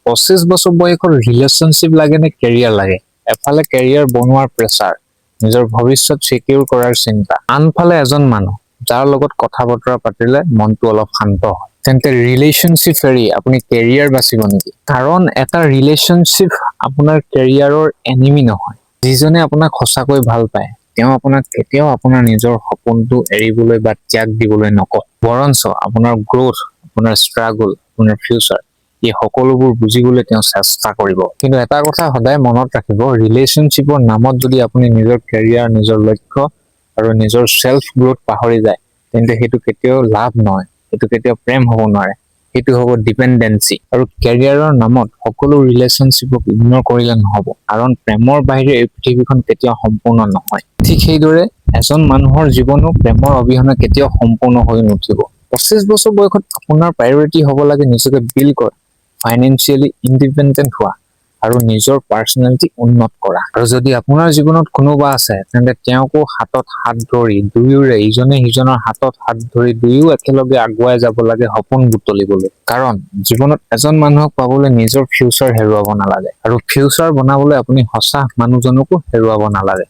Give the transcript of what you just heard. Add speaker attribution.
Speaker 1: 25 বছৰ বয়সৰ ৰিলেশনশ্বিপ লাগে নে কেৰিয়াৰ লাগে? এফালে কেৰিয়াৰ বনোৱাৰ প্ৰেছাৰ, নিজৰ ভৱিষ্যত সিকিউৰ কৰাৰ চিন্তা, আনফালে এজন মানুহ যাৰ লগত কথা বতৰা পাতিলে মনটো অলপ শান্ত হয়। তেন্তে ৰিলেশনশ্বিপ এৰি আপুনি কেৰিয়াৰ বাচিব নেকি? কাৰণ এটা ৰিলেশনশ্বিপ আপোনাৰ কেৰিয়াৰৰ এনিমি নহয়। যিজনে আপোনাক সঁচাকৈ ভাল পায় তেওঁ আপোনাক কেতিয়াও আপোনাৰ নিজৰ সপোনটো এৰিবলৈ বা ত্যাগ দিবলৈ নকয়। বৰঞ্চ আপোনাৰ গ্ৰোথ, আপোনাৰ ষ্ট্ৰাগল, আপোনাৰ ফিউচাৰ এই সকলোবোৰ বুজিবলৈ তেওঁ চেষ্টা কৰিব। কিন্তু এটা কথা সদায় মনত ৰাখিব, ৰিলেশনশ্বিপৰ নামত যদি আপুনি নিজৰ কেৰিয়াৰ, নিজৰ লক্ষ্য আৰু নিজৰ সেলফ গ্ৰোথ পাহৰি যায় তেন্তে সেইটো কেতিয়াও লাভ নহয়, সেইটো কেতিয়াও প্ৰেম হ'ব নোৱাৰে, সেইটো হ'ব ডিপেন্ডেন্সি। আৰু কেৰিয়াৰৰ নামত সকলো ৰিলেশনশ্বিপক ইগনোৰ কৰিলে নহ'ব, কাৰণ প্ৰেমৰ বাহিৰে এই পৃথিৱীখন কেতিয়াও সম্পূৰ্ণ নহয়। ঠিক সেইদৰে এজন মানুহৰ জীৱনো প্ৰেমৰ অবিহনে কেতিয়াও সম্পূৰ্ণ হৈ নুঠিব। 25 বছৰ বয়সত আপোনাৰ প্ৰায়োৰিটি হ'ব লাগে নিজকে বিল্ড কৰা, ফাইনেন্সিয়েলি ইণ্ডিপেণ্ডেণ্ট হোৱা আৰু নিজৰ পাৰ্চনেলিটি উন্নত কৰা। আৰু যদি আপোনাৰ জীৱনত কোনোবা আছে তেন্তে তেওঁকো হাতত হাত ধৰি দুয়োৰে ইজনে সিজনৰ হাতত হাত ধৰি দুয়ো একেলগে আগুৱাই যাব লাগে সপোন বুটলিবলৈ। কাৰণ জীৱনত এজন মানুহক পাবলৈ নিজৰ ফিউচাৰ হেৰুৱাব নালাগে, আৰু ফিউচাৰ বনাবলৈ আপুনি সঁচা মানুহজনকো হেৰুৱাব নালাগে।